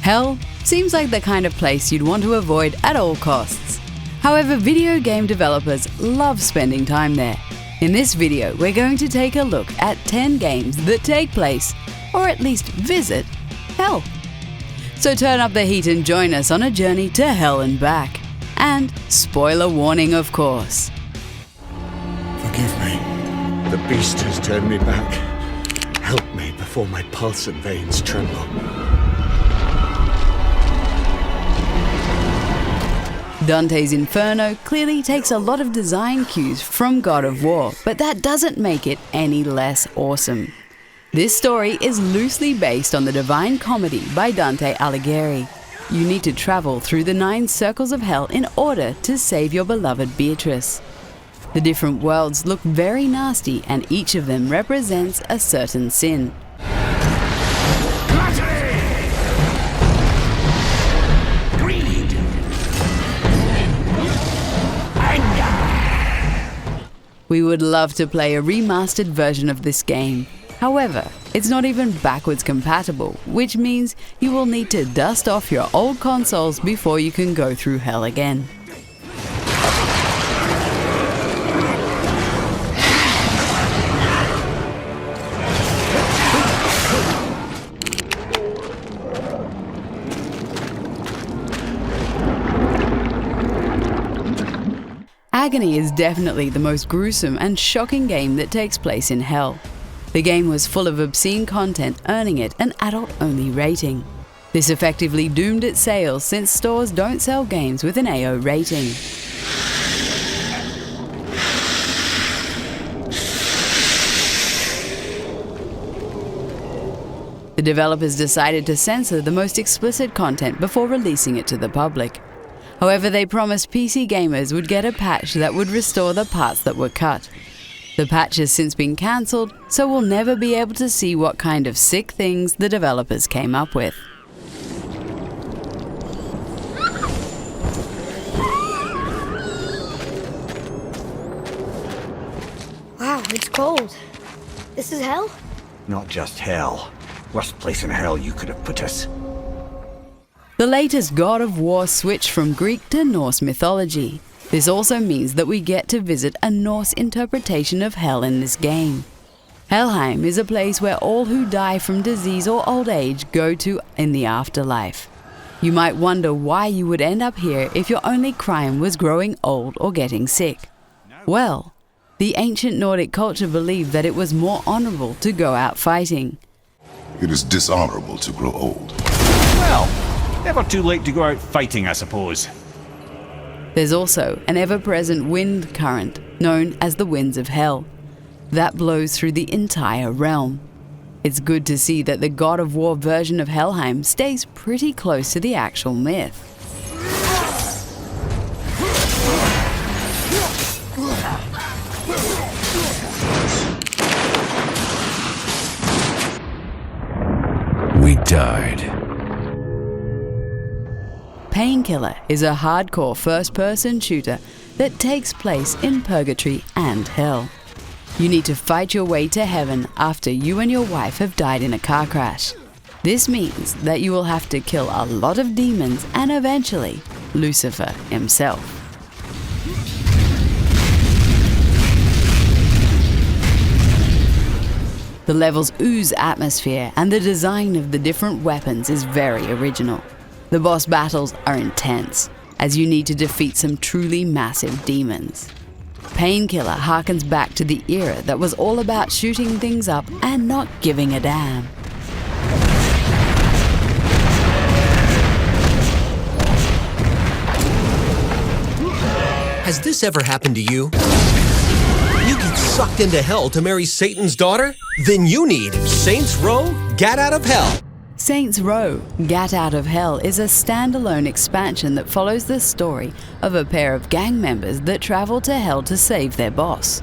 Hell seems like the kind of place you'd want to avoid at all costs. However, video game developers love spending time there. In this video, we're going to take a look at 10 games that take place, or at least visit, hell. So turn up the heat and join us on a journey to hell and back. And spoiler warning, of course. Forgive me. The beast has turned me back. Help me before my pulse and veins tremble. Dante's Inferno clearly takes a lot of design cues from God of War, but that doesn't make it any less awesome. This story is loosely based on the Divine Comedy by Dante Alighieri. You need to travel through the 9 circles of hell in order to save your beloved Beatrice. The different worlds look very nasty, and each of them represents a certain sin. We would love to play a remastered version of this game. However, it's not even backwards compatible, which means you will need to dust off your old consoles before you can go through hell again. Agony is definitely the most gruesome and shocking game that takes place in hell. The game was full of obscene content, earning it an adult-only rating. This effectively doomed its sales since stores don't sell games with an AO rating. The developers decided to censor the most explicit content before releasing it to the public. However, they promised PC gamers would get a patch that would restore the parts that were cut. The patch has since been cancelled, so we'll never be able to see what kind of sick things the developers came up with. Wow, it's cold. This is hell? Not just hell. Worst place in hell you could have put us. The latest God of War switched from Greek to Norse mythology. This also means that we get to visit a Norse interpretation of hell in this game. Helheim is a place where all who die from disease or old age go to in the afterlife. You might wonder why you would end up here if your only crime was growing old or getting sick. Well, the ancient Nordic culture believed that it was more honorable to go out fighting. It is dishonorable to grow old. Well, never too late to go out fighting, I suppose. There's also an ever-present wind current, known as the winds of hell, that blows through the entire realm. It's good to see that the God of War version of Helheim stays pretty close to the actual myth. We died. Painkiller is a hardcore first-person shooter that takes place in purgatory and hell. You need to fight your way to heaven after you and your wife have died in a car crash. This means that you will have to kill a lot of demons and eventually Lucifer himself. The levels ooze atmosphere, and the design of the different weapons is very original. The boss battles are intense, as you need to defeat some truly massive demons. Painkiller harkens back to the era that was all about shooting things up and not giving a damn. Has this ever happened to you? You get sucked into hell to marry Satan's daughter? Then you need Saints Row: Gat Out of Hell. Saints Row: Gat Out of Hell is a standalone expansion that follows the story of a pair of gang members that travel to hell to save their boss.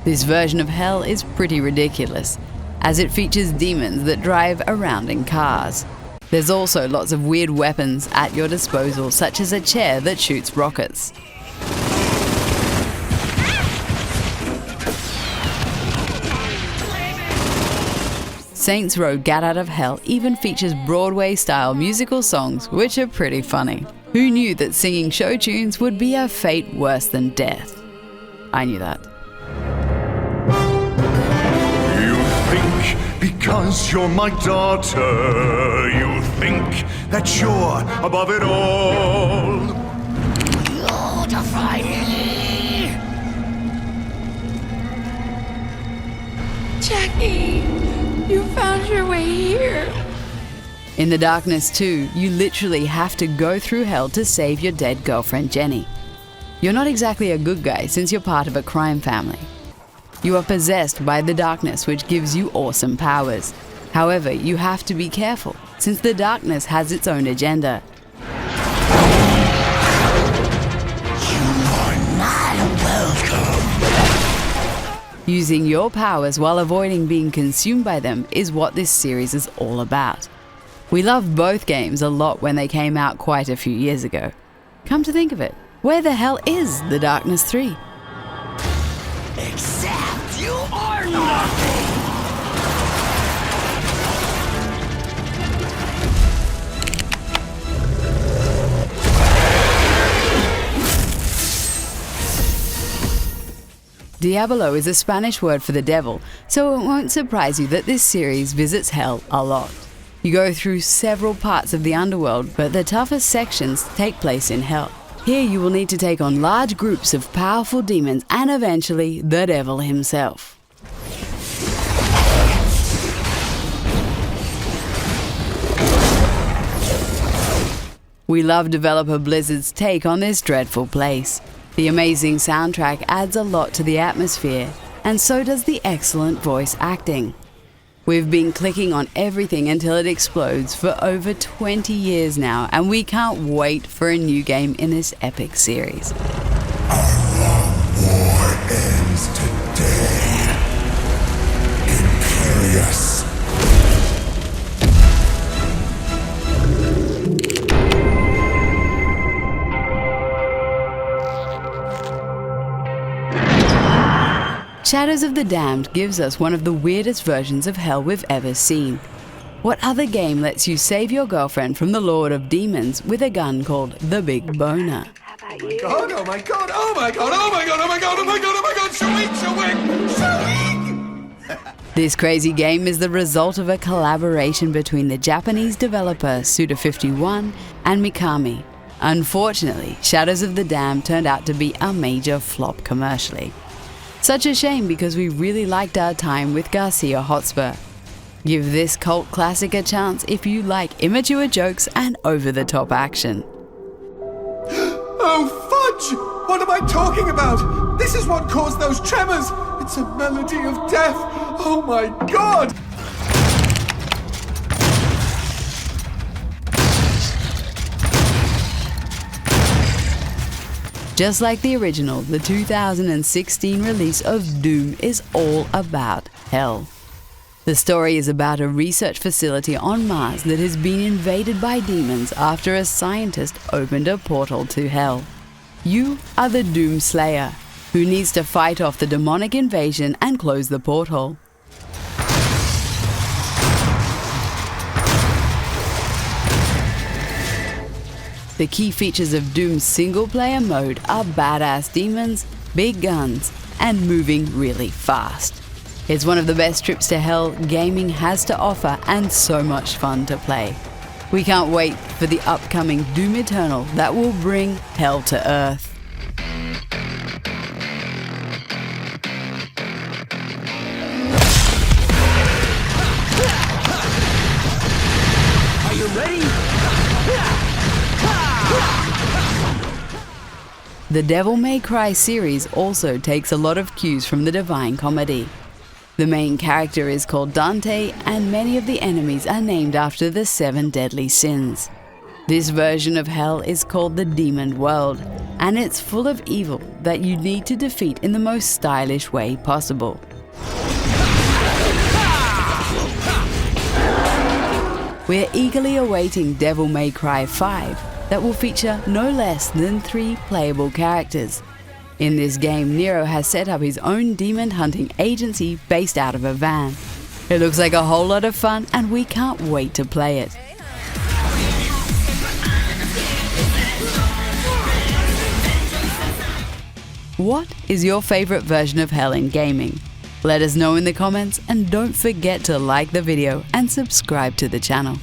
This version of hell is pretty ridiculous, as it features demons that drive around in cars. There's also lots of weird weapons at your disposal, such as a chair that shoots rockets. Saints Row: Get Out of Hell even features Broadway-style musical songs, which are pretty funny. Who knew that singing show tunes would be a fate worse than death? I knew that. You think because you're my daughter, you think that you're above it all. Mortify me! Jackie, you found your way here. In The Darkness 2, you literally have to go through hell to save your dead girlfriend Jenny. You're not exactly a good guy since you're part of a crime family. You are possessed by the darkness, which gives you awesome powers. However, you have to be careful since the darkness has its own agenda. Using your powers while avoiding being consumed by them is what this series is all about. We loved both games a lot when they came out quite a few years ago. Come to think of it, where the hell is The Darkness 3? Except you are nothing! Diablo is a Spanish word for the devil, so it won't surprise you that this series visits hell a lot. You go through several parts of the underworld, but the toughest sections take place in hell. Here you will need to take on large groups of powerful demons and eventually the devil himself. We love developer Blizzard's take on this dreadful place. The amazing soundtrack adds a lot to the atmosphere, and so does the excellent voice acting. We've been clicking on everything until it explodes for over 20 years now, and we can't wait for a new game in this epic series. Our long war ends today. Imperious. Shadows of the Damned gives us one of the weirdest versions of hell we've ever seen. What other game lets you save your girlfriend from the Lord of Demons with a gun called the Big Boner? God, oh my god, oh my god, oh my god, oh my god, oh my god, oh my god, Shawing! This crazy game is the result of a collaboration between the Japanese developer Suda51 and Mikami. Unfortunately, Shadows of the Damned turned out to be a major flop commercially. Such a shame because we really liked our time with Garcia Hotspur. Give this cult classic a chance if you like immature jokes and over-the-top action. Oh, fudge! What am I talking about? This is what caused those tremors! It's a melody of death! Oh my god! Just like the original, the 2016 release of Doom is all about hell. The story is about a research facility on Mars that has been invaded by demons after a scientist opened a portal to hell. You are the Doom Slayer, who needs to fight off the demonic invasion and close the portal. The key features of Doom's single-player mode are badass demons, big guns, and moving really fast. It's one of the best trips to hell gaming has to offer and so much fun to play. We can't wait for the upcoming Doom Eternal that will bring hell to Earth. Are you ready? The Devil May Cry series also takes a lot of cues from the Divine Comedy. The main character is called Dante, and many of the enemies are named after the 7 deadly sins. This version of hell is called the Demon World, and it's full of evil that you need to defeat in the most stylish way possible. We're eagerly awaiting Devil May Cry 5, that will feature no less than 3 playable characters. In this game, Nero has set up his own demon hunting agency based out of a van. It looks like a whole lot of fun and we can't wait to play it. What is your favorite version of Hell in gaming? Let us know in the comments and don't forget to like the video and subscribe to the channel.